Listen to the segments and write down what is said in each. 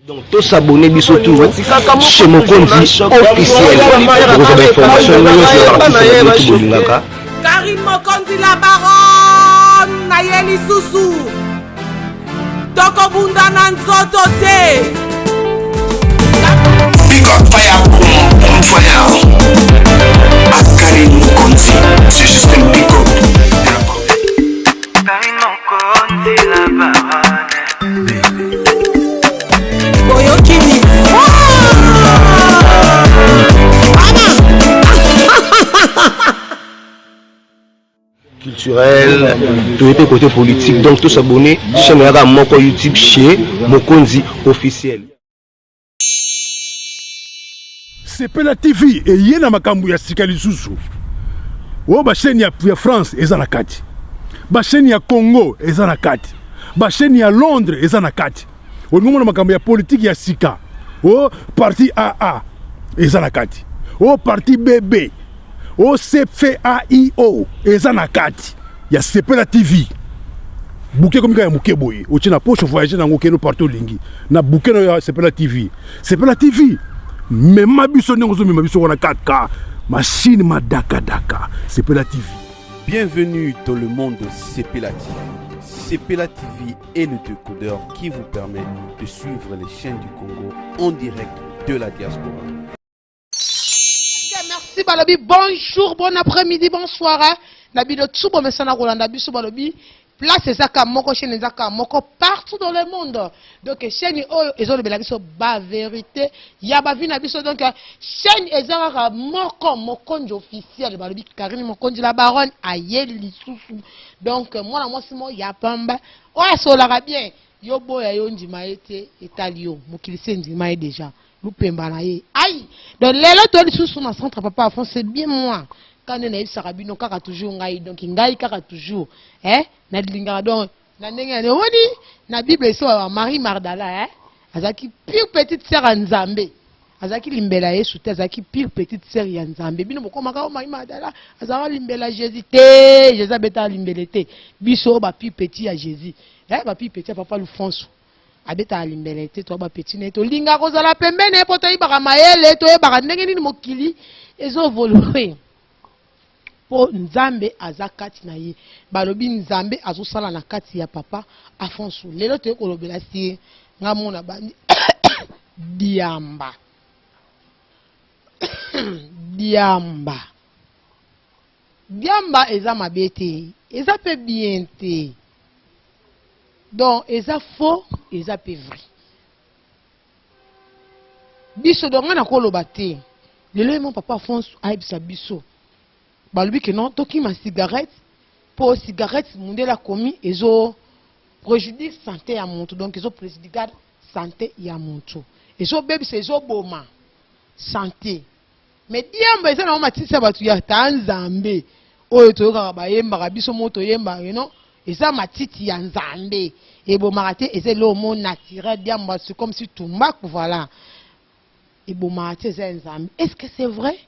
Donc, tous s'abonner biso tout chez Mokonzi officiel. Pour vos informations, Karim Mokonzi la baronne Nayeli Susu Toko Bunda Nanzoto te Big up fire on fire. Karim Mokonzi, c'est juste un big up. Karim Mokonzi la baronne. Culturel, tout était côté politique, donc tous s'abonner chez Moko YouTube chez Mokonzi officiel. Sepela TV et yena makambu ya sikali susu. O ba chaîne ya France eza kati. Ba chaîne ya Congo eza kati. Ba chaîne ya Londres eza kati. O ngomona makambu ya politique ya sika. O parti AA eza kati. O parti BB. O CFAIO eza kati ya Sepela TV. Bouquet comme ya muke boye. O tina poche voyager na ngokeno partout lingi. Na bouquet ya Sepela TV. Sepela TV. Mais ma biso n'engozo mais ma biso wana 4K. Machine ma daka. Sepela TV. Bienvenue dans le monde de Sepela TV. Sepela TV est le décodeur qui vous permet de suivre les chaînes du Congo en direct de la diaspora. Merci Balobi, bonjour, bon après-midi, bonsoir. Nabi de Tsubo Mesana Rolanda Biso Balobi. Place ezaka moko chaîne ezaka moko partout dans le monde. Donc chaîne ezo le belabiso ba vérité. Ya ba vi na biso donc chaîne ezaka moko njo officiel Balobi Karim Mokonzi la baronne Ayeli Lisusu. Donc moi na simo ya pamba. Ouais solara bien. Yo boya yo ndima ete etalio mokilise ndima e déjà. Lupemba na ye. Aïe. Donc lelo to Lisusu na centre papa fond c'est bien moi. Quand on a sarabino kaka toujours ngai donc ngai kaka toujours na linga donc na ndenge ne woni na bible so Marie Magdala azaki pure petite sœur ya Nzambe azaki limbela Yesu te azaki pure petite sœur ya Nzambe bino bokoma ka Marie Magdala azaka limbela Jésus te Jésus beta limbele te biso ba pure petit ya Jésus ba pure petit ya papa Lufonso abeta limbele te to ba petit ne to linga ko zala pembene poto ibaka mayele to ebaka ndenge nini mokili ezo voler Nzambe azakati na ye balobi Nzambe azosala na kati ya papa Afonso lelo te kolobela si ngamona bandi diamba eza mabete eza pe bien te donc eza faux eza pe vrai biso donc na koloba te lelo mon papa Afonso aibisa biso balobi que non toki ma cigarette pour cigarette mundela komi ezo préjudice santé ya muntu donc ezo préjudice santé ya muntu ezo bebi c'est ezo boma santé mais diamba eza na matisa batu ya Nzambe oyo toyoka ba yemba biso moto yemba non eza matiti ya Nzambe et boma te eza le mot naturel diamba c'est comme si tumbaku voilà et boma te eza Nzambe. Est-ce que c'est vrai?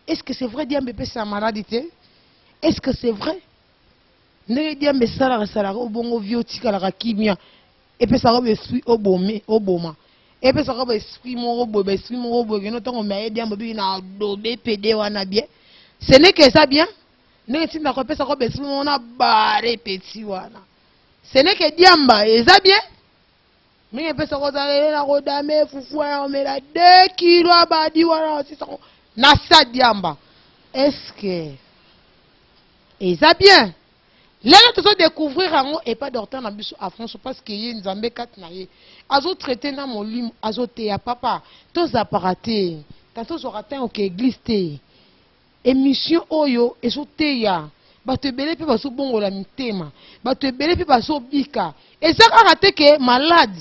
Est-ce que c'est vrai Diambe peut sa maladie? Est-ce que c'est vrai? Ne Diambe sala obongo viotika la kimia et peut ça robe esprit oboma et peut ça robe esprit mon robe que non tant mais Diambe bi na dobé pédé wana bien. Ce n'est que ça bien. Ne tinda ko peut ça robe esprit on a barré petit wana. Ce n'est que Diamba et ça bien. Mais peut ça robe la rodame fufu on met la 2 kilos abadi wana c'est ça. Nasa diamba. Est-ce que et ça bien là tu dois découvrir un et pas d'ortant na biso à France parce que y Nzambe kat na ye azo traiter na molimo azo te ya papa tous apparatés tantôt zo ratin au église te émission oyo ezo te ya ba te belé pe baso bongola mitema ba te belé pe baso bika et ça a raté que malade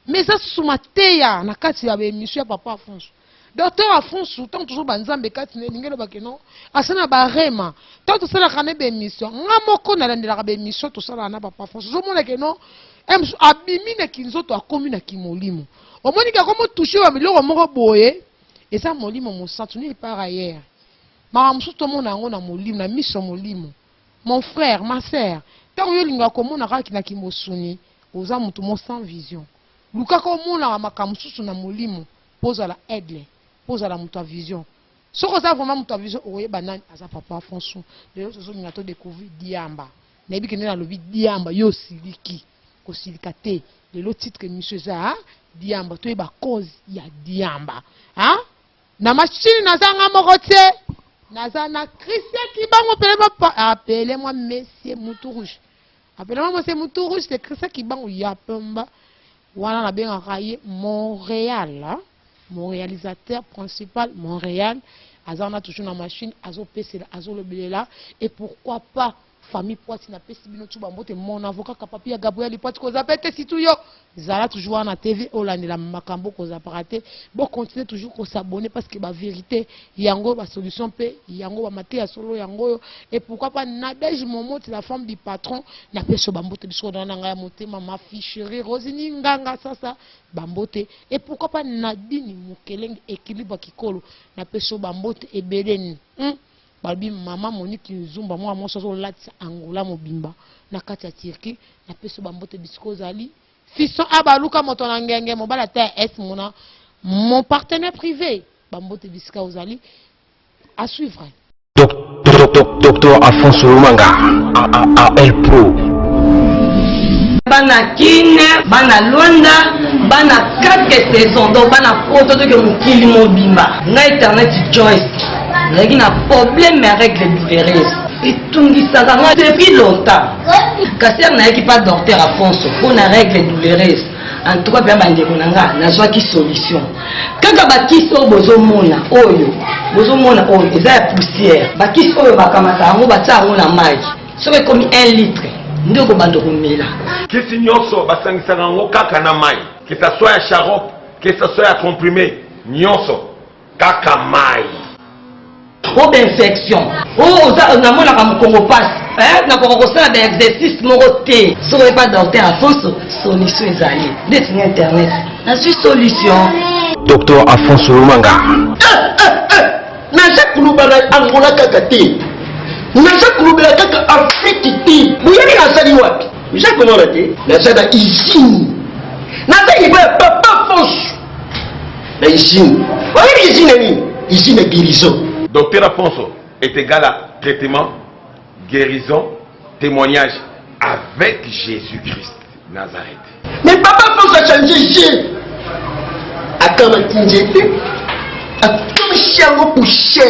mais ça sous te ya na kati ya émission papa France. Docteur Afonso, tant toujours banzambe kati n'engelo bakeno, asana barema, tant tout ça la kane be mission. Ngamoko na landela be mission tout ça na papa Afonso. Je mona que non, abimi na kinzo to akomi na kimolimo. Omoni ka komo toucher wa miloko moko boye, et ça molimo mo santuni par ailleurs. Ma mso to mona ngo na molimo na mission molimo. Mon frère, ma sœur, tant yo linga komona ka kina kimosuni, oza mutu mo sans vision. lukaka omona makambo susu na molimo poza la aigle poza la muta vision soko za vraiment muta vision oyeba nani aza papa Afonso lelo tozolinga to découvrir Diamba nayebi kende na lobi Diamba yo siliki kosilika te lelo titre monsieur za Diamba toyeba cause ya Diamba na machine nazanga moko te nazana Christian Kibango appelez-moi monsieur Moutou Rouge. Appelez-moi monsieur Moutou Rouge, c'est Christian Kibango Yapemba. Voilà la bien raillé Montréal. Mon réalisateur principal Montréal. Azana toujours dans la machine, Azo PC, Azo le billet là. Et pourquoi pas famille Poiti na pesi bino tu bambote mon avocat kapapi ya Gabriel Poiti ko zapete si tout yo. Zala toujours na TV Olande la makambo ko zaparaté. Bon continuer toujours ko s'abonner parce que ba vérité yango ba solution pe yango ba maté ya solo yango et pourquoi pas Nadège Momote la femme du patron na peso bambote biso dans nga motema ma ficherie Rosini nganga sasa bambote et pourquoi pas Nadine Mukeleng équilibre kikolo na peso bambote et beleni balbi maman Monique Nzumba moi sozo lati Angola mobimba na kati ya Turquie na peso bambote bisiko zali fisson abaluka moto na ngenge mobala ta est mon partenaire privé bambote bisika ozali à suivre. Docteur Afonso Lumanga AAL Pro bana kine bana londa bana 4 saisons donc bana photo de mokili mobimba na internet Joyce il y a un problème avec les douloureuses. Et tout ça depuis longtemps. Quand on n'a pas docteur Afonso pour une règle douloureuse, en tout cas, on a une solution. Quand on a une bozomona, bozomona, il y a une poussière. Bakis oyo bakamata, on va ça on a maille. C'est comme 1 litre. Nous ko bando kumela. Kisi nyonso basangisa ngo kaka na mai. Que ça soit un charope, que ça soit un comprimé, nyonso kaka mai. Ou d'infection. On a un Congo passe. On a un exercice moroté. Si on n'est pas docteur Afonso, solution est allée. Détenez internet. La solution. Docteur Afonso Lumanga. Naja kulubana Angola kakati. Naja kulubana kaka Afrique ti. Buyani nasali wapi? Naja kulubana te. Naja da usine. Naja iba papa Afonso. La usine. Wali usine ni? Usine guérison. Docteur Afonso est égal à traitement, guérison, témoignage avec Jésus-Christ Nazareth. Mais papa Afonso a changé Jésus. A comme Tinjete, a comme Chiango Pouché.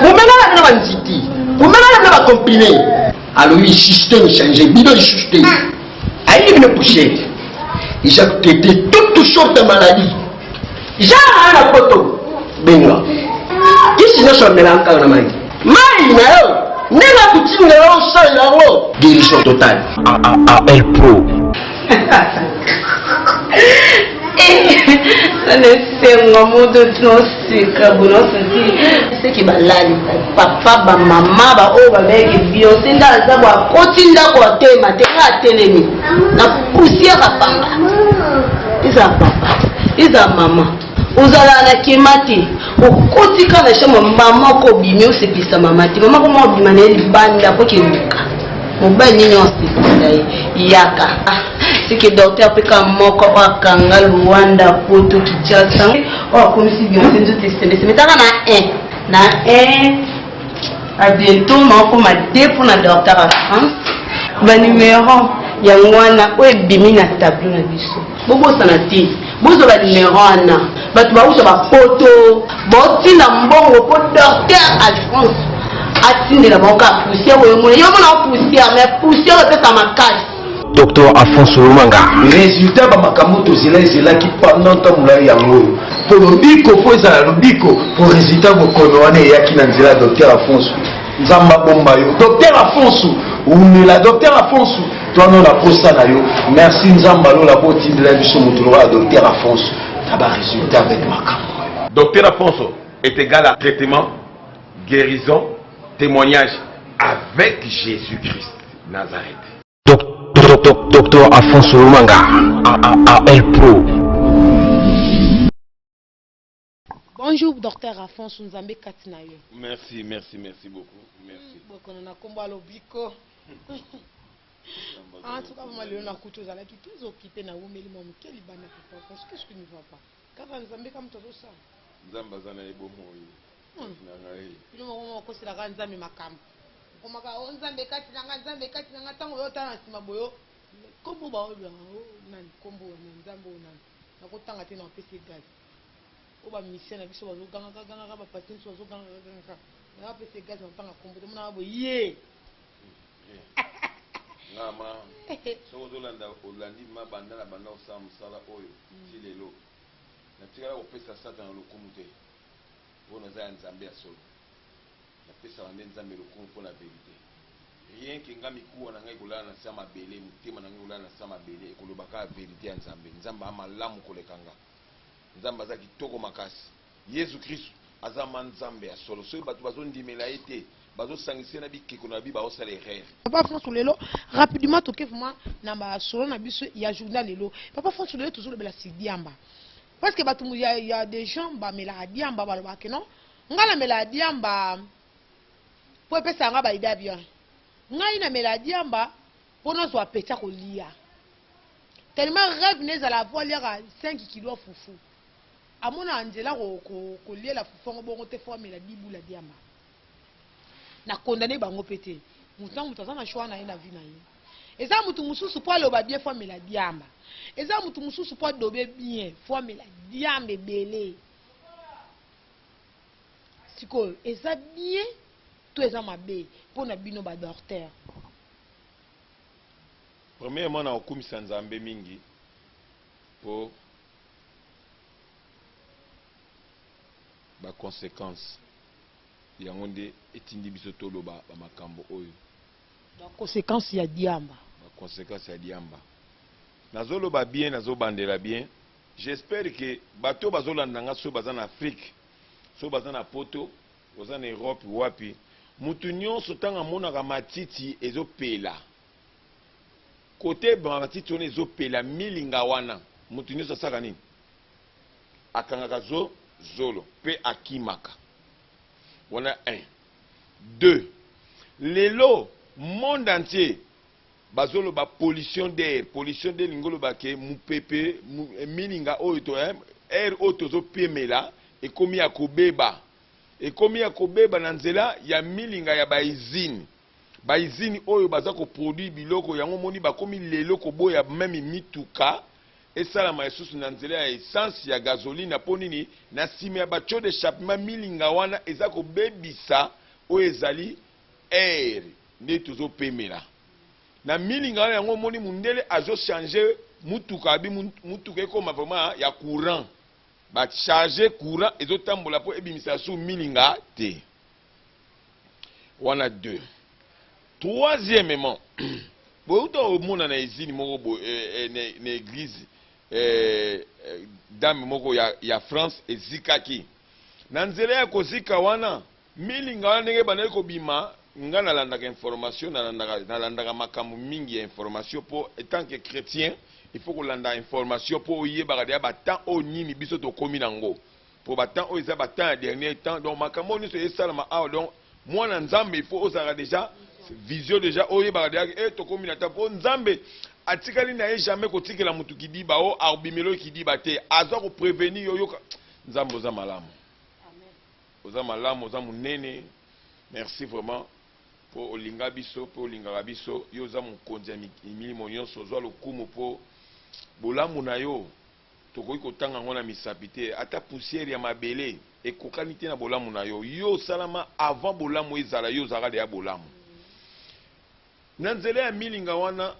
Vous menez la quantité, vous menez la comprimé. Alors le système changé, bidon système. Aïe il me poussé. Il a traité toutes sortes de maladies. J'ai un photo. Benga. Ici nous sommes là encore na mai. Mai na yo. Nena kutinga yo sa yango. Guérison totale. AAL Pro. Ça ne fait un mot de nos carbonos c'est qui balali papa ba maman ba o ba beke biosi nda za ba kotinda ko tema te na telemi na poussière pamba. Isa papa, isa maman. Uzala na kimati ukotika na shama mama ko bimi usepisa mama ti mama ko mo bima na libanda ko kebuka mobali nyonsi dai yaka siki docteur peka moko akanga Luanda poto kichata o komisi biosi nzote semestre metaka na 1 à bientôt moko ma depo na docteur à France ba numéro ya ngwana o ebimi na tableau na biso bobo sanati bozo ba numéro ana batu ba uso ba photo boti na mbongo po docteur à France atindela boka poussière oyo mona yo mona poussière mais poussière peut ta makasi. Docteur Afonso Lumanga. Résultat ba makamoto zela ki pendant tamula yango pour le biko po za le biko pour résultat ko konoane yaki na nzela docteur Afonso nzamba bomba yo docteur Afonso ou la docteur Afonso toi non la posta na yo merci nzamba lo la boti de la biso mutulo wa docteur Afonso taba résultat avec makambo. Docteur Afonso est égal à traitement, guérison, témoignage avec Jésus-Christ Nazareth. Docteur Afonso Lumanga AAL Pro. Bonjour docteur Afonso Nzambe Katinayo. Merci beaucoup. Merci. Bokono na komba lobiko. En tout cas, moi, le na couteau à la qui tous occupés na oumeli mon quel libana papa parce que ce qui ne va pas. Quand on zambe comme tout ça. Nzamba zana ebo moyi. Na ngai. Ino mo ko sila kan zambe makam. Ko maka on zambe kati na tango yo tana sima boyo. Kombo ba o nan kombo nan zambo nan. Na ko tanga te na pesi gaz. O ba mission na biso bazo ganga ba patin so bazo ganga. Na pesi gaz na tanga kombo de mona bo ye. Ngama so dolanda olandi mabanda na banda osam sala oyo ti lelo na tikala kopesa satan na lokumu te mpona eza ya nzambe ya solo napesa bande nzambe lokumu mpona verité rien ke nga mikuwa na ngai kolala na sa mabele motema na ngai kolala na sa mabele ekolobaka ya verité ya nzambe nzambe amalamu koleka nga nzambe aza kitoko makasi yesu kristu aza ma nzambe ya solo soki bato bazondimela ye te bazosangisa na bikeko na bi baosala erreur. Papa François lelo rapidement toke vraiment na ba solo na biso ya journal lelo Papa François lelo toujours le la sidiamba parce que bato il y a des gens ba mela diamba ba ba que non ngala mela diamba po pesa nga ba ida bien ngai na mela diamba pono zo apeta ko lia tellement rêve neza la voix lire 5 kg fufu amona anjela ko lia la fufu ngo bongo te fo mela bibu la diamba na condamné bango pété mutan mutaza na choix na ina vie na ye eza mutu mususu po aloba bien fo mela diamba eza mutu mususu po dobe bien fo mela diamba belé siko eza bien to eza mabe po na bino ba docteur premièrement na okumisa nzambe mingi po ba conséquences yango nde etindi biso toloba bamakambo oyo conséquence ya diamba conséquence ya diamba nazoloba bien nazobandela bien j'espère que bato bazolanda nga so baza na Afrique so baza na poto baza na Europe wapi mutu nyonso ntango amonaka matiti ezopela kote matiti wana ezopela milinga wana mutu nyonso asaka nini akangaka zolo mpe akimaka wana 1 2 lelo monde entier bazoloba pollution d'air lingoloba ke mupepe milinga oyo to air oyo tozopemela ekomi ya kobeba na nzela ya milinga ya baizine oyo baza koproduire biloko yango moni bakomi lelo koboya meme mituka esalama esusu na nzela ya essence ya gasoline po nini na nsima ya batio d'échappement milinga wana eza kobebisa oyo ezali air nde tozopemela na milinga wana yango moni mundele azochange mutuka abi mutuka ekoma vraiment ya courant bacharge courant ezotambola po ebimisa su milinga te wana 2 troisièmement boyuta omona na ezini moko na église dame moko ya France ezikaki na nzela ya kozika wana milinga wana ndenge bandaki kobima nga nalandaka information nalandaka makambo mingi ya information po etant que chrétien il faut kolanda information po oyebaka deya batemps oyo nini biso tokomi nango po batemps oyo eza batemps ya dernier temps donc makambo nyonso esalama awa donc mwana nzambe il faut ozalaka déjà vision déjà oyebaka deya tokomi na temps po nzambe atikali na ye jamais kotikela mutu kidiba o arbimelo kidiba te aza ko prévenir yoyoka nzambe oza malamu oza malamu oza munene merci vraiment po olinga biso po olingaka biso yo oza mokonzi ya milimo nyonso ozwa lokumu po bolamu na yo tokoki kotanga yango na misapi te ata poussière ya mabele ekokani te na bolamu na yo yo osalama avant bolamu ezala yo ozalaka deya bolamu na nzela ya milinga wana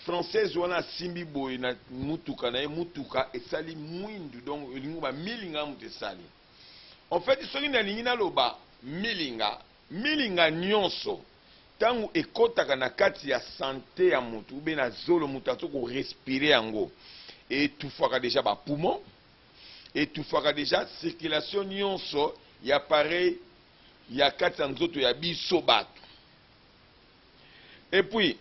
française wana asimbi boye na mutuka na ye mutuka esali mwindu donc elingi bamilinga mutu esali en fait soki nalingi naloba milinga nyonso ntango ekotaka na kati ya sante ya mutu ube na zolo mutu azo korespire yango etufaka deja bapoumon etufaka deja circulation nyonso ya pareil ya kati ya nzoto ya biso bato epuis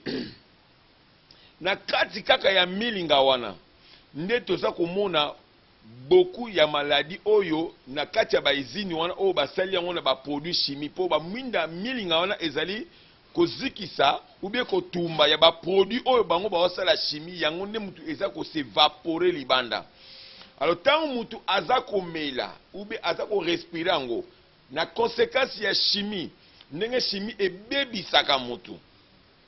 na kati kaka ya milinga wana nde toza komona beaucoup ya maladie oyo na kati ya baizini wana oyo basali yango na baproduit chimie po bamwinda milinga wana ezali kozikisa ou bien kotumba ya ba produit oyo bango ba osala chimie yango nde mutu eza ko s'évaporer libanda. Alors tant mutu aza komela ou bien aza ko respirer yango na conséquence ya chimie ndenge chimie ebebisaka mutu.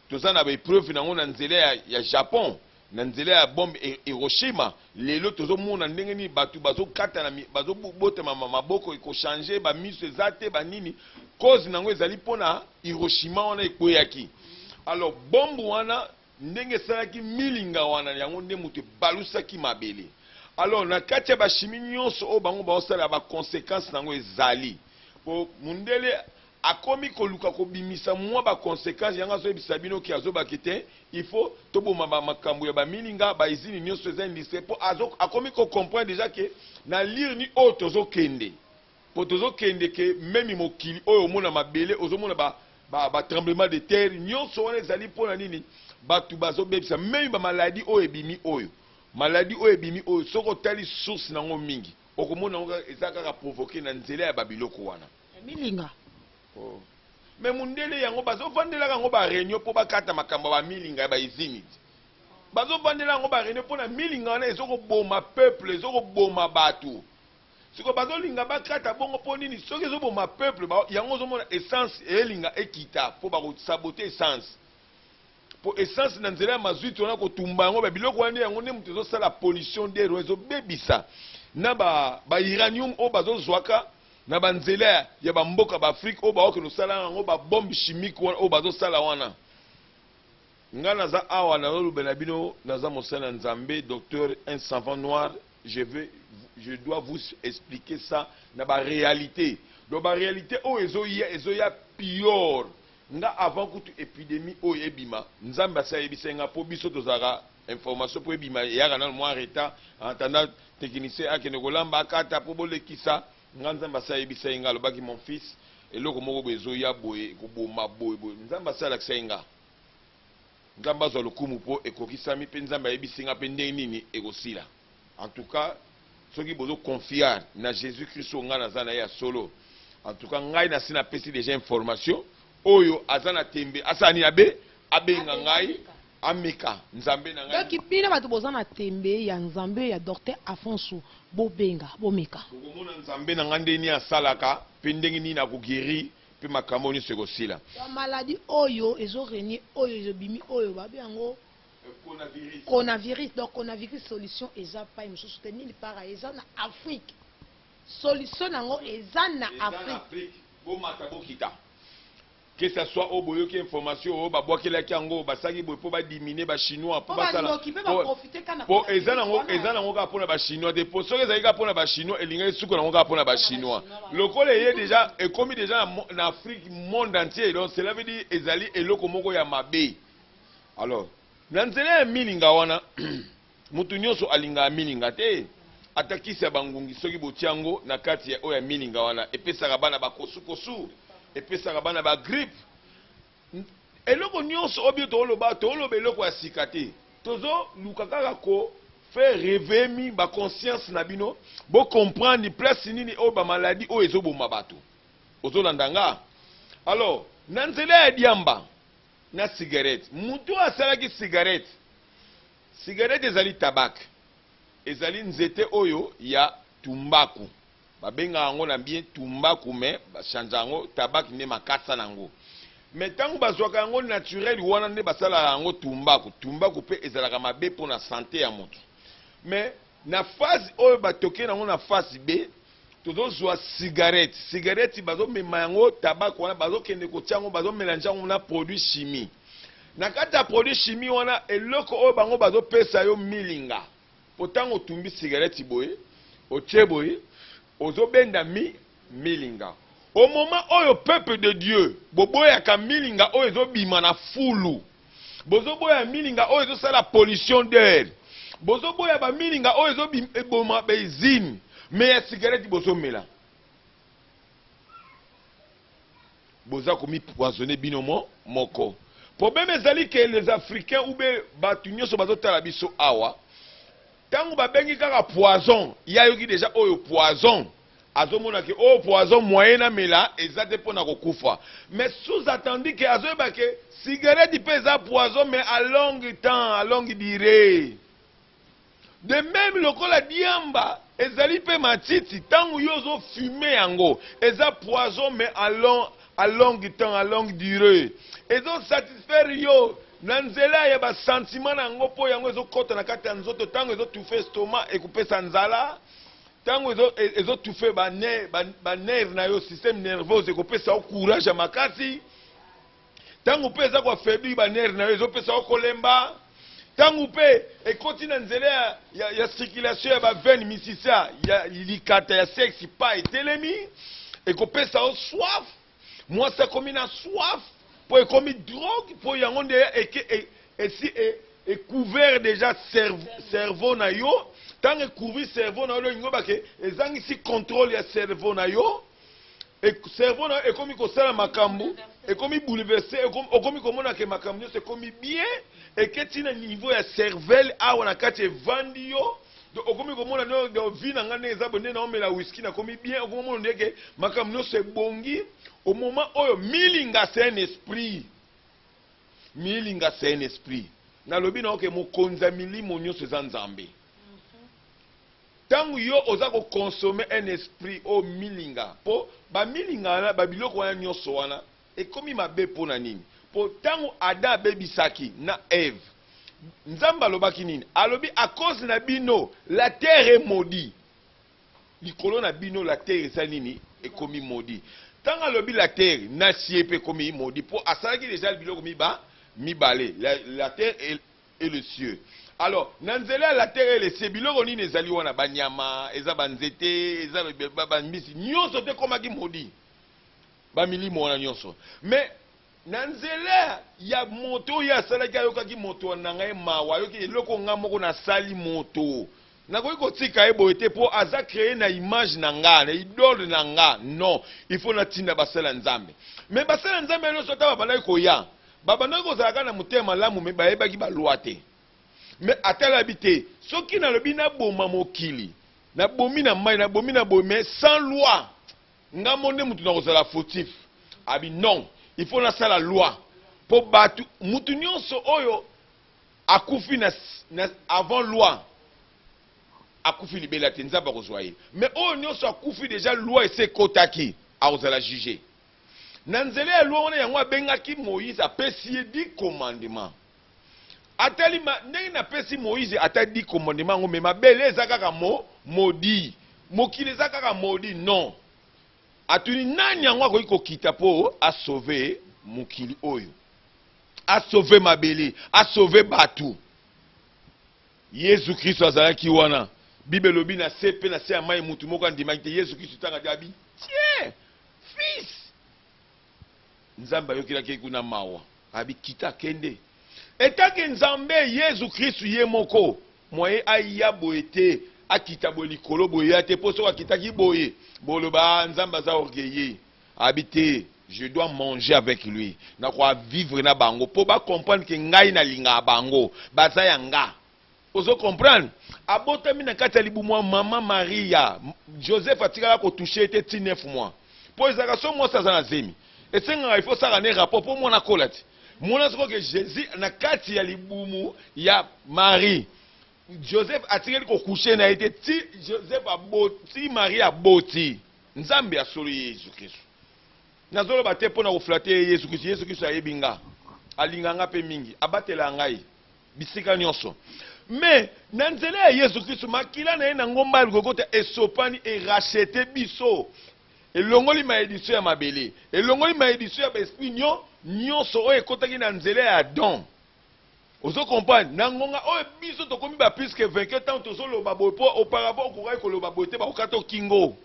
Toza na ba preuve nango na nzela ya Japon na nzela ya bombe Hiroshima lelo tozomona ndenge ni batu bazokata na bazobotema maboko eko changer ba miso ezate ba nini cause nango ezali pona Hiroshima wana ekoyaki. Alors bombe wana ndenge salaki milinga wana yango nde mutu balusaki mabele. Alors na kati ya ba chimie nyonso o bango ba osala ba conséquences nango ezali po mundele akomi koluka kobimisa mwa ba conséquences yanga so ebisabino ki azobaki te il faut toboma ba makambo ya ba mininga ba izini nyonso eza industrie po akomi ko comprendre déjà que na lire ni o tozokende po tozokende ke même mokili oyo mona mabele ozomona ba tremblement de terre nyonso wana ezali pona nini batu bazobebisa même ba maladie oyo ebimi oyo maladie oyo ebimi oyo soko tali source nango mingi okomona ngo ezaka provoquer na nzela ya babiloko wana milinga. Oh. Mais mundele yango bazo vandela yango ba réunion po bakata makambo ba milinga ba izini. Bazo vandela yango ba réunion po na milinga na ezoko boma peuple, ezoko boma batu. Siko bazo linga bakata bongo po nini soki ezoko boma peuple ba yango zo mona essence elinga ekita po ba saboter essence. Po essence na nzela mazuti ona ko tumba yango ba biloko wana yango ne mutezo sala pollution d'air ezo bebisa. Na ba uranium o bazo zwaka na banzela ya bamboka ba Afrique o ba okeno sala ngo ba bombe chimique o bazo sala wana ngana za awa na lobela bino naza mosala nzambe docteur un savant noir je dois vous expliquer ça na ba réalité do ba réalité o ezo ya pire nga avant kutu épidémie o ebima nzambe sa yebisenga po biso tozaka information po ebima ya na mo arrêta en attendant technicien akene kolamba akata po bolekisa nganzamba sa yebisa inga lobaki mon fils eloko moko bezo ya boye koboma boye nzamba sala ksenga nzamba zo lokumu po ekokisami pe nzamba yebisinga pe ndenge nini ekosila. En tout cas soki bozo confier na Jésus Christ nga na zana ya solo en tout cas ngai na sina pesi déjà information oyo azana tembe asani abenga ngai ameka nzambe na ngai donc pina batu bozana tembe ya nzambe ya docteur Afonso bobenga bomeka komona nzambe na ngande ni asalaka pe ndenge nini akugiri pe makambo ni sekosila ya maladie oyo ezorenie oyo ezobimi oyo babe yango coronavirus. Donc coronavirus solution eza pa mususu te nini para eza na Afrique solution nango eza na Afrique bomata bokita que ce soit au boyo qui information au babwakela kango basaki boy po ba diminuer ba chinois po basala po ezana ngo ka pona ba chinois de po so ezali ka pona ba chinois elinga suko ngo ka pona ba chinois lokole ye déjà et comme déjà na Afrique monde entier donc cela veut dire ezali eloko moko ya mabe. Alors nanzela mininga wana mutu nyonso alinga mininga te atakisa bangungi soki botiango na kati ya oya mininga wana epesaka bana bakosu epesaka bana ba grippe eloko nyonso obi toloba eloko ya sika te tozo lukaka ko faire réveiller ba conscience na bino bo comprendre place nini o ba maladie o ezoboma bato ozolandanga. Alors na nzela ya diamba na cigarette mutu asalaki cigarette ezali tabac ezali nzete oyo ya tumbaku babenga yango na bien tumbaku me bachanja yango tabac ne makasa nango mais tango bazwaka yango naturel wana nde basala yango tumbaku pe ezalaka mabe po na santé ya moto. Mais na phase oyo batoke nango na phase B tozozwa cigarette bazomema yango tabac wana bazokende kotia yango bazomelange yango na produit chimie na kati ya produit chimie wana eloko oyo bango bazopesa yo milinga po ntango otumbi cigarette boye otie boye ozobenda milinga au moment oyo peuple de Dieu boboyaka milinga oyo ezobima na fulu bozoboya milinga oyo ezosala pollution d'air bozoboya ba milinga oyo ezobima bezine mais ya cigarette bozomela boza komi poisonner bino moko. Problème ezali que les Africains ou be batu nyonso bazotala biso awa tango babengi kaka poison ya yoki déjà oyo poison azomona ke o poison moyen na mela ezate pona kokufa mais sous-attendu que azoyeba ke cigarette pesa poison mais à long temps à longue durée de même lokola diamba ezali pe matiti tangu yozo fumer yango eza poison mais à long temps à longue durée ezo satisfaire yo na nzela ya ba sentiment nango po yango ezokota na kati ya nzoto tangu ezotufe estomac ekupesa nzala tango ezotufe ba nerve na yo système nerveux ekopesa o courage ya makasi tango pe eza kwa faibli ba nerve na yo ezopesa o kolemba tango pe ekoti na nzela ya circulation ya ba veine misisa ya likata ya sexe pa etelemi ekopesa o soif moi ça comme une soif pour ekomi drogue pour yango nde et couvert déjà cerveau na yo tant que couvrir cerveau na yo ngo bake ezangi si contrôle ya cerveau na yo et cerveau na ekomi ko sala makambu ekomi bouleversé ekomi komona ke makambu c'est komi bien et que tina niveau ya cervelle awa na kati evandi yo donc okomi komona no de vie na ngane eza bonne na omela whisky na komi bien okomi ndeke makambu c'est bongi au moment où milinga c'est un esprit. Milinga c'est un esprit. Na lobi na oke mokonza milimo nyonso eza nzambe. Tangu yo oza ko consommer un esprit au milinga. Po ba milinga na ba biloko wana nyonso wana ekomi mabe pona nini? Po tangu Adam bebisaki na Eve. Nzamba lobaki nini? Alobi à cause na bino la terre est maudite. Likolo na bino la terre eza nini? Ekomi maudit. Tant que le la terre n'a pas commis maudit pour assailler déjà le biloko mi balé la terre et le cieux. Alors nanzela la terre et le cieux biloko ni nezali wana banyama eza banzete eza bambisi nyonso te komaki maudit ba milimo wana nyonso mais nanzela ya moto ya salaki ayokaki moto na ngai mawa yoki eloko nga moko na sali moto nakoki kotika eboete po aza créé na image na nga na idole na nga non il faut natinda basala nzambe mais basala nzambe nyonso ta babandaki koya babandaki kozalaka na motema malamu me bayebaki balwa te mais atalabi te soki nalobi naboma mokili nabomi na mai nabomi na boye mais sans loi nga monde mutu na kozala fautif abi non il faut nasala loi po batu mutu nyonso oyo akufi na avant loi akufi libela te nzamba kozwaye mais oyo nyonso akufi déjà loi ese kotaki akozala juger na nzela ya loi wana yango abengaki Moïse apesi ye 10 commandements atali ndenge napesi Moïse ata 10 commandements ngo me mabele eza kaka modi mokili eza kaka modi non atuni nani yango akoki kokita po asauver mokili oyo asauver mabele asauver batu Yesu Kristo azalaki wana Bible lobi na sepe na se ya mai mutu moko andimaki te Yesu Kristo tanga jabi tiens fils nzamba yokilaki kuna mawa abi kita kende etake nzambe Yesu Kristo ye moko moye aya boete akita bolikolo boye ate poso akitaki boye boloba nzamba za orgueilleux habité je dois manger avec lui na kwa vivre na bango po ba comprendre que ngai na linga bango baza yanga ozo comprendre abotami na kati ya libumu mama Maria Joseph atikala ko toucher te 9 mois po ezaka so mo saza na zemi esenga il faut ça ne rapport po mona kolati mona soko que Jésus na kati ya libumu ya Marie Joseph atikeli ko coucher na été ti Joseph aboti Maria aboti nzambe asolo Yesu Kristo nazolo bate pona ko flatter Yesu Kristo ayebinga alinganga pe mingi abatela ngai bisika nyonso mais nanzela ya Yesu Kristo makila na ye na ngomba likokota esopani e racheter biso elongoli maédition ya mabele elongoli maédition ya esprit nyonso oyo ekotaki na nzela ya Adam ozo comprendre na ngonga oyo biso tokomi ba plus que 20 ans tozoloba boye po auparavant okokai koloba boye te bakokata kingo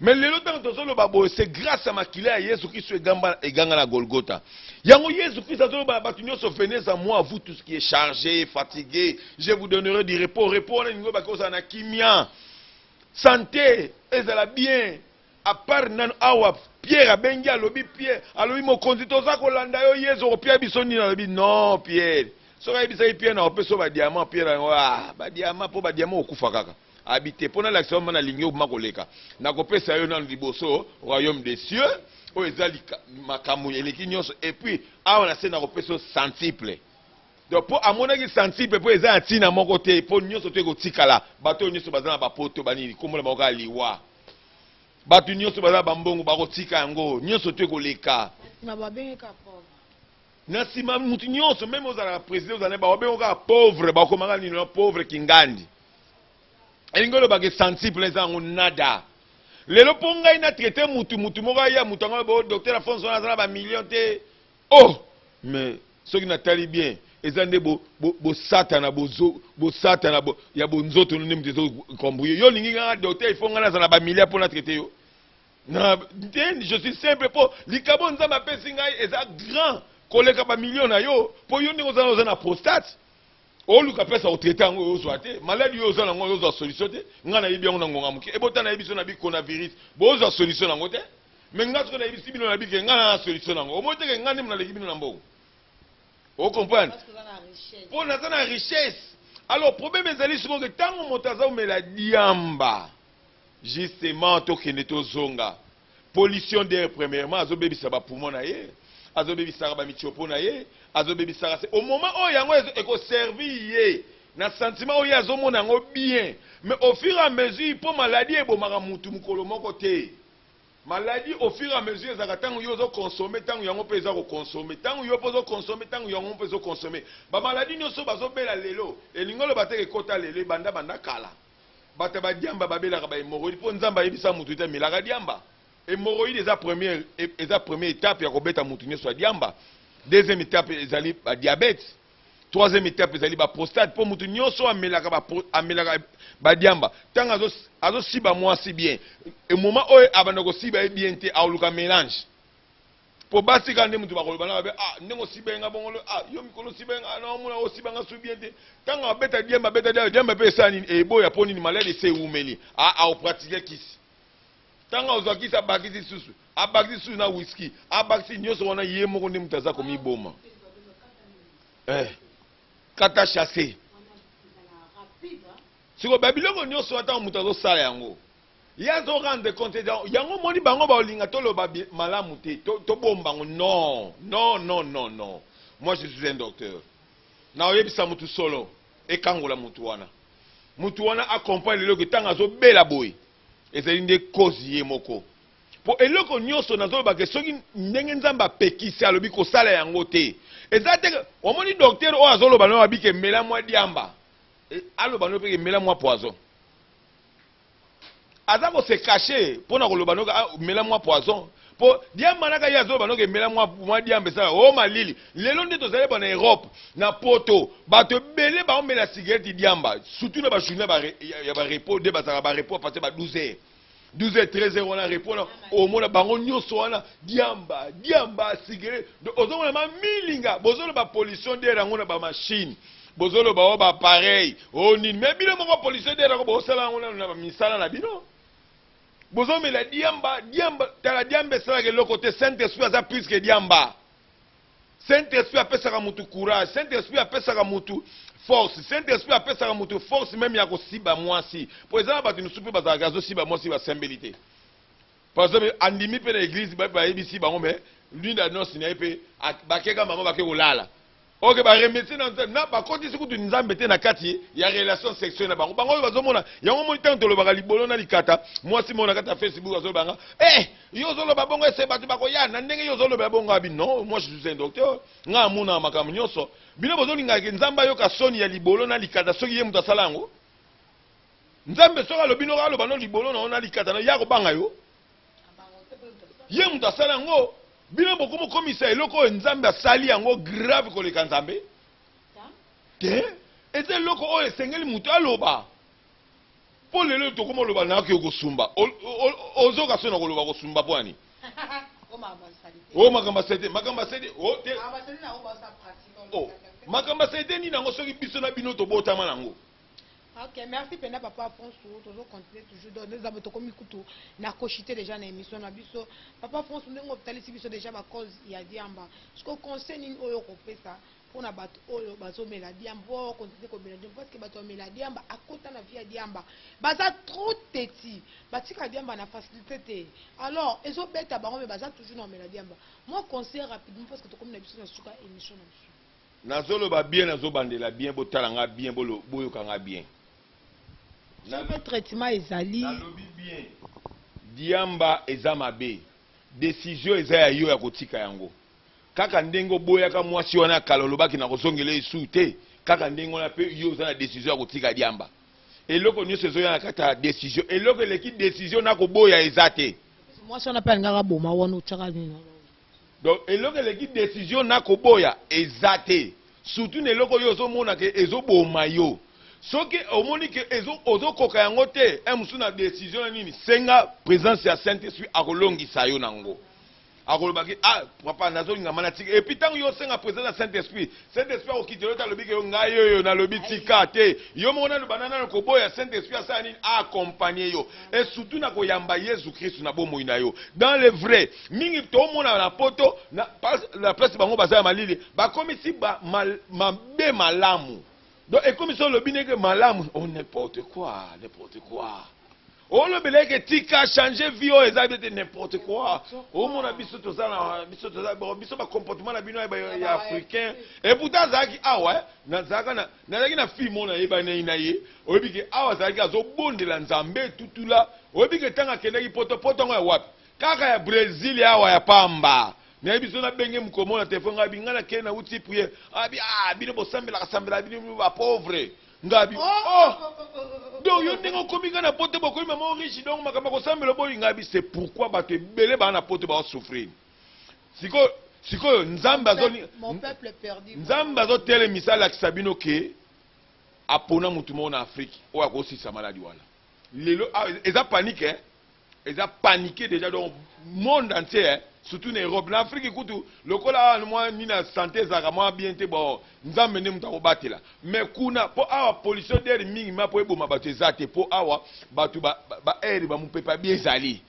mais lelo ntango tozoloba boye c'est grâce à makila ya Yesu Kristo eganga na Golgotha yango Yesu Kristo azoloba batu nyonso venez à moi vous tous qui est chargé fatigué je vous donnerai du repos na ningo bakoza na kimia santé ezala bien à part nan awa Pierre abengi alobi Pierre alobi mokonzi toza kolanda yo Yesu ko Pierre bisoni alobi non Pierre soka ebisa Pierre na opeso ba diamant Pierre ba diamant po ba diamant okufa kaka habité pour na l'action na lingi makoleka na kopesa yo na liboso royaume des cieux o ezali makamu eleki nyonso et puis awa na se na kopesa sensible donc pour amonaki sensible pour eza ntina moko te pour nyonso te kotikala bato nyonso bazana ba poto banini komola bakoka liwa bato nyonso bazana bambongo bakotika yango nyonso te koleka na babengeka pauvre na sima mutu nyonso même ozala président ozala babengoka pauvre bakomaka nini pauvre kingandi elingi olobaka sensible eza yango nada lelo mpo ngai na traité mutu moko aya mutu yango docteur Alphonse wana aza na bamillion te oh mais soki natali bien eza nde bosatana bosatana ya bonzoto nde mutu ezokombuye yo olingi kaka docteur ifo ngai nazala na bamilliard mpo na traité yo je suis simple mpo likabo nzambe apesi ngai eza grand koleka bamillion na yo mpo yo ndenge oza na prostate oluka pesa otraité yango ozwa te maladi oyo oza nango ozwa solution te ngai nayebi yango na ngonga moke ebota nayebi so na bi coronavirus bozwa solution nango te me ngai soki nayebisi bino na bike ngai na solution nango omoi teke ngai nde munaleki bino na mbongo ocomprendre mpo naza na richesse alors problème ezali sikoke ntango moto aza omela diamba justement tokende tozonga pollution d'air premièrement azobebisa bapoumon na ye azobebisaka bamichopo na ye azobebisaka se au moment oyo yango ekoservi ye na sentiment oyo azomona yango bien mais au fur et à mesure mpo maladie ebomaka mutu mokolo moko te maladie au fur et à mesure ezalaka ntango yo ozokonsome ntango yango mpe eza kokonsome ntango yo mpe ozokonsome ntango yango mpe ezokonsome bamaladi nyonso bazobela lelo elingi oloba teke ekota lelo ebanda kala bato badiamba babelaka bahemoroïde mpo nzambe ayebisa mutu te amelaka diamba hémorroïde eza première étape ya kobeta mutu nyonso ya diamba deuxième étape ezali diabète troisième étape ezali prostate mpo mutu nyonso amelaka badiamba ntango azosiba mwasi bien moment oyo abanda kosiba ye bien te aoluka mélange mpo basika nde mutu bakoloba na babe ndenge osibenga bongolo yo mikolo osibenga naomona osibanga su bien te ntango abeta diamba mpe esala nini eboya mpo nini maladi ese ewumeli aopratike kisi tanga ozwakisi abakisi susu abakisi susu na whisky abakisi nyonso wana ye moko nde mutu aza komiboma kata chasse siko babiloko nyonso ata mutu azosala yango ye azorendre compte yango moni bango baolinga toloba malamu te tobomba ngo non moi je suis un docteur na oyebisa mutu solo ekangola mutu wana accompagne leloko ntango azobela boye ezali nde kozi ye moko po eloko nyonso nazolobaka soki ndenge nzambe apekisi alobi kosala yango te eza te omoni docteur oyo azoloba no abiki emela mwa diamba aloba no mpe emela mwa poison aza kose cache mpona koloba no emela mwa poison po diamba naka ye azoloba no emela mwa diamba esala o malili lelo nde tozali bana Europe na poto bato ebele baomela cigarette diamba surtout na bajournée ya barepo nde bazalaka barepo apase ba 12 heures 13 heures wana repo na omona bango nyonso wana diamba cigarette ozomona mamilinga bozoloba pollution d'air yango na bamachine bozoloba o bapareil o nini me bino moko pollution d'air yango bosala yango na bamisala na bino bozomela diamba tala diamba esalaka eloko te Saint-Esprit aza plus que diamba Saint-Esprit apesaka mutu courage Saint-Esprit apesaka mutu force Saint-Esprit apesaka mutu force même ya kosiba mwasi po ezala bato misusu mpe bazalaka azosiba mwasi basembeli te par exemple andimi mpe na église bayebisi bango me lune d'annonce na ye mpe bakeka bango bake kolala oke baremercie na bakotisi kutu nzambe te na kati ya relation sexuelle na bango oyo bazomona yango moni ntango tolobaka libolo na likata mwasi moko na kati ya Facebook azolobanga yo ozoloba bongo ese bato bakoya na ndenge yo ozoloba bongo abi non moi je suis un docteur nga amona makambo nyonso bino bozolingaka nzambe ayoka soni ya libolo na likata soki ye mutu asala yango nzambe soki alobi no aloba no libolo na likata ya kobanga yo ye mutu asala yango bino bokomokomisa eloko oyo nzambe asali yango grave koleka nzambe te eza eloko oyo esengeli mutu aloba mpo lelo tokoma oloba nayoki okosumba ozoka so na koloba kosumba mpo ani makambo asede makambo asede nini yango soki biso na bino tobotama nango. Ok, merci Penda Papa Alphonse, toujours continuer toujours nous avons tout comme écoute na cochité déjà na émission na biso Papa Alphonse nous avons tali si biso déjà ba cause il y a diamba ce qu'on conseille ni oyo ko fait ça pour na bato oyo bazomela diamba po continuer komela diamba parce que bato omela diamba akota na vie ya diamba baza trop teti batika diamba na facilité te alors ezobeta bango me baza toujours na omela diamba moi conseil rapidement parce que tokomi na biso na suka émission na biso nazoloba bien nazobandela bien botalanga bien boyokanga bien pe traitement ezali nalobi bien diamba eza mabe décision eza ya yo ya kotika yango kaka ndenge boyaka mwasi wana kala olobaki na kozongela esu te kaka ndenge wana pe yo oza na décision ya kotika diamba eloko nyonso ezoya na kati ya décision eloko eleki décision na koboya eza te mwasi wana pe alingaka boma wana otyaka nini donc eloko eleki décision na koboya eza te surtout na eloko oyo ozomona ke ezoboma yo soki omoni ke ozokoka yango te mosusu na décision nini senga présence ya Saint-Esprit akolongisa yo nango akolobaki papa nazolinga mana tika et puis tant yo senga présence ya Saint-Esprit akokite yo talobi ke yo ngai yo nalobi tika te yo mona no banana ko boya Saint-Esprit asala nini accompagner yo et surtout na koyamba Jésus Christ na bomoi na yo dans le vrai mingi to mona na poto na la place bango bazaya malili bakomisi mabe malamu donc et comme ça le bien que malamu on n'importe quoi on le belé que tika changer vie o ezabete n'importe quoi au mon abiso to ça biso ba comportement na bino ya africain et pourtant zaki ouais na zaka na fille mona yeba na inaye obi ke zaki azo bondela nzambe tutula obi ke tanga kendaki poto ngo ya wapi kaka ya Brésil ya pamba na biso na benge mukomo na telefone ngabi ngana ke na uti prier bino bosambela bino ba pauvre ngabi donc yo ndenge komi ngana pote bokomi maman riche donc makamba kosambela boyi ngabi c'est pourquoi bato belé ba na pote ba souffrir siko nzambe azoni mon peuple perdu nzambe azotele misala kisabino ke apona mutu mo na Afrique o akosisa maladi wana lelo eza panique eza paniqué déjà donc monde entier surtout en Europe l'Afrique kutu lokola moi ni na santé zaka moi bien te bon nzambe ne muta kobatela mais kuna po awa pollution d'air mingi ma po eboma bato ezate po awa bato ba air ba mupepa bien zali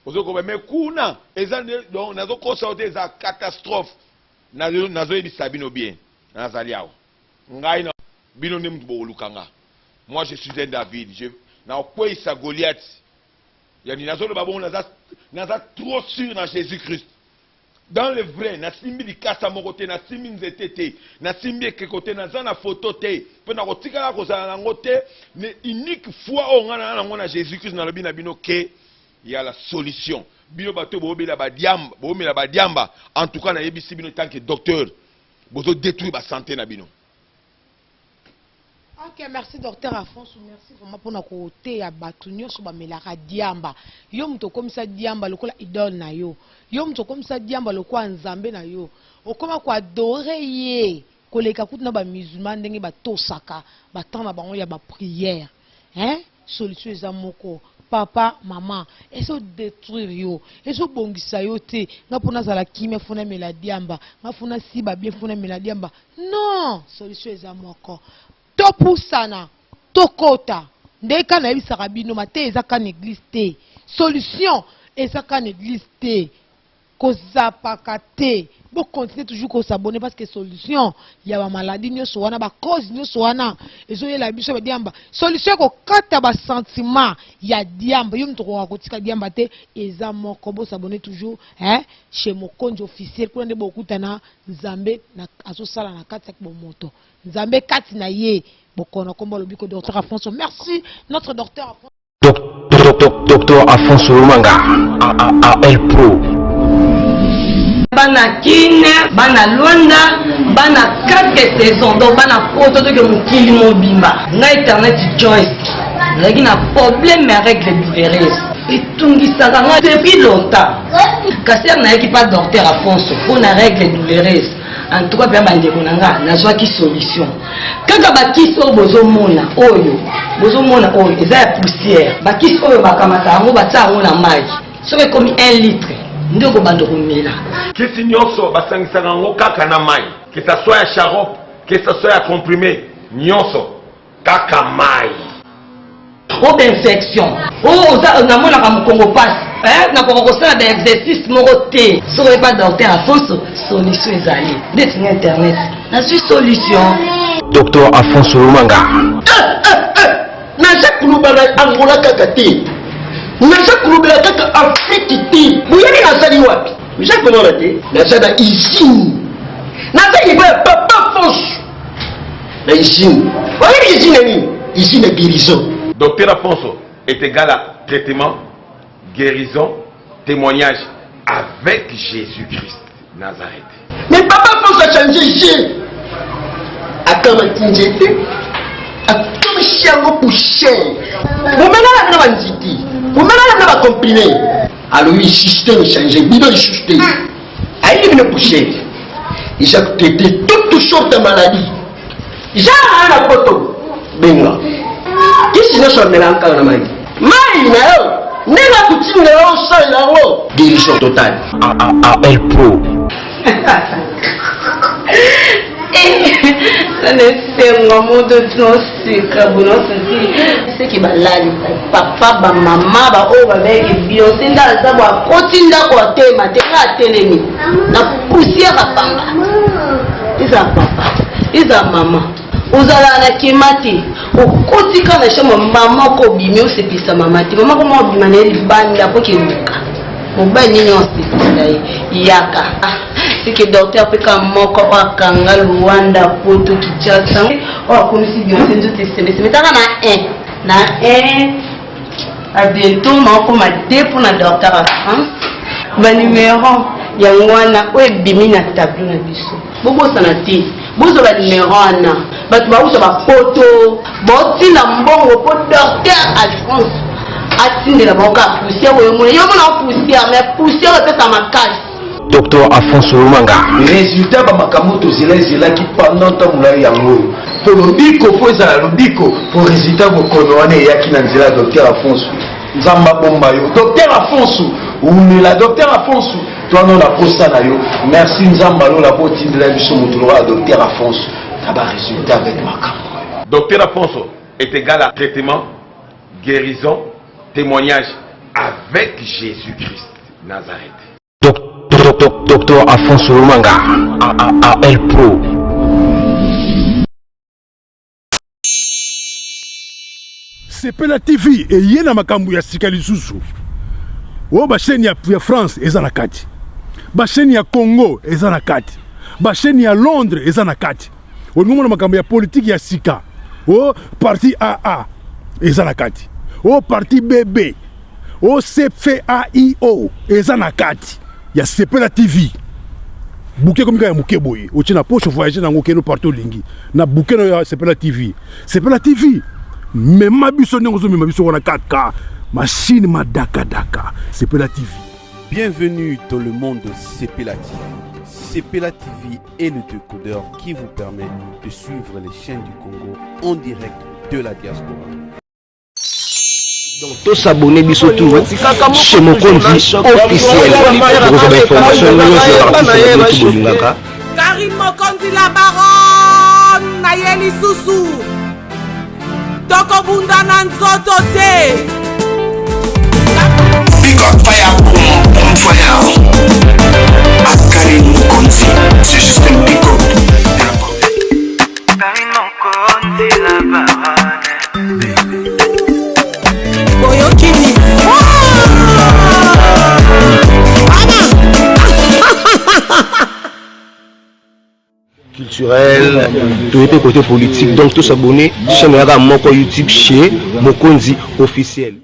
ozoko mais kuna ezande donc nazo konsorter za catastrophe nazo ebisa bino bien nazali awa ngai na bino ne mutu bolukanga moi je suis un David je na kwesa Goliath yani nazolo babon naza trop sûr dans Jésus-Christ. Dans le vrai, na simbi di kasa mokote na simbi nzetete, na simbi ke kote na zana photo te, pe na kotika la kozala ngote, mais unique fois on a Jésus-Christ na lobi na bino ke il y a la solution. Bino bato bobe la ba diamba, en tout cas na yebisi bino tant que docteur, bozo détruire ba santé na bino. Ok, merci docteur Afonso, merci vraiment pour na côté ya batunyo so ba melaka diamba. Yo mto komisa diamba lokola idole na yo. Yo mto komisa diamba lokola nzambe na yo. Okoma ko adorer ye. Koleka kutu na ba musulman ndenge ba tosaka, ba tanda bango ya ba prière. Solution eza moko. Papa, maman, eso détruire yo, eso bongisa yo te, nga pona zala kimia funa mela diamba, nga funa siba bien funa mela diamba. Non, solution eza moko. Topusana, tokota, ndeka na yebisaka bino mate ezaka néglise te. Solution ezaka néglise te. Kozapaka te. Bon, continuez toujours qu'on s'abonne parce que solution, il y a ma maladie, nous sommes ba cause, nous sommes et la biso diamba. Solution ko kata ba sentiment, il y a diamba, yom to ko kotika diamba te, eza moko bo s'abonner toujours chez mon compte officiel pour ndé beaucoup tana Nzambe na aso sala na kati bo moto. Nzambe kati na ye, bokono kombo lobiko docteur Afonso. Merci notre docteur Afonso. Docteur Afonso Manga à El Pro. Bana Kine, bana Luanda, bana 4 saisons, donc bana poto de mukili mobimba. Na internet Joyce. Lagi na problème avec les douloureuses. Et tungi saganga depuis longtemps. Kasi na yaki pas docteur Afonso pour na règle douloureuse. En tout cas bien bandeko nanga na zwa ki solution. Kaka bakiso bozomona oyo eza ya poussière. Bakiso oyo bakamata ngo batsa ngo na mai. Soki comme 1 litre. Ndoko bandoko mela. Kisi nyonso basangisaka ngo kaka na mai. Que ça soit un charope, que ça soit un comprimé, nyonso kaka mai. O infection. Oza na mona ka mukongo passe. Na ko sala d'exercice moko te. Soki pas docteur Afonso, solution ezali. Ndeti internet. na suis solution. Docteur Alphonse Lumanga. Naza kulubala Angola kaka te. Naza kulubala kaka Afrique te. Buyani nazali wapi? Naza komona te. Naza na usine. Naza iba papa fonce. La usine. Voyez usine ni? Usine de guérison. Docteur Alphonse est égal à traitement, guérison, témoignage avec Jésus-Christ Nazareth. Mais papa Fonce a changé Jésus. Akama tinjete. Akama chiango pouché. Vous menez la banditi. Vous menez la comprimé. Alors il système changé. Bidon il système. Aïe il ne poussé. Il a traité toutes sortes de maladies. J'ai un photo. Benga. Qu'est-ce que c'est mélange dans la magie? Maï, n'est la coutume de l'ensemble là-haut. Guérison totale. AL Pro. Ça ne fait pas mon de c'est qui va là, papa, maman, avec Beyoncé, dans la boîte, continue à côté, ma télé, na poussière à panga. Ils ont papa, ils ont maman. Uzala na kimati ukutika na shama mama ko bimio sepisa mamati mama ko mo bimana libanda ko kiruka mobali nini hospital yaka siki docteur peka moko akanga Luanda poto kichasa o komisi Beyoncé nzote semese metaka na a bientôt na ko ma depo na docteur ba numéro ya ngwana o ebimi na tableau na biso bobo sanati bozo ba numéro ana batu ba usa ba photo boti na mbongo po docteur Alphonse atinde la boka poussière yo mona poussière mais poussière pesa makasi. Docteur Alphonse Lumanga. Résultat ba makamoto zela qui pendant temps la yango pour le biko faut ça le biko pour résultat ko konoane yaki na nzela docteur Alphonse Nzamba bomba yo docteur Alphonse ou la docteur Alphonse toi non la posta na yo merci Nzamba lo la poti de la biso mutulwa docteur Alphonse taba résultat avec makambo. Docteur Alphonse est égal à traitement, guérison, témoignage avec Jésus-Christ Nazareth. Docteur Alphonse Lumanga. AL Pro. Sepela TV et yena makambu ya sika lisusu. O ba chaîne ya France eza na kati. Ba chaîne ya Congo eza na kati. Ba chaîne ya Londres eza na kati. O ngomona makambu ya politique ya sika. O parti AA eza na kati. O parti BB. O CFAIO eza na kati. Ya Sepela TV. Bouquet comme ya muke boye. O tina poche voyager na ngokeno partout lingi. Na bouquet no ya Sepela TV. Sepela TV. Mais ma biso n'engozo mais ma biso on a 4K machine ma daka Sepela TV. Bienvenue dans le monde de Sepela TV. Sepela TV est le décodeur qui vous permet de suivre les chaînes du Congo en direct de la diaspora. Donc tous s'abonner biso tout chez Mokonzi officiel. Vous avez information sur Karine Mokonzi la baronne Nayeli Susu. Toko bunda na nzoto te. Big up fire, boom, fire. Akari Mokonzi, c'est juste un big up. Karine Mokonzi la baronne. Boyoki ni culturel, tout était côté politique. Donc tous s'abonner chaîne Moko YouTube chez Mokonzi officiel.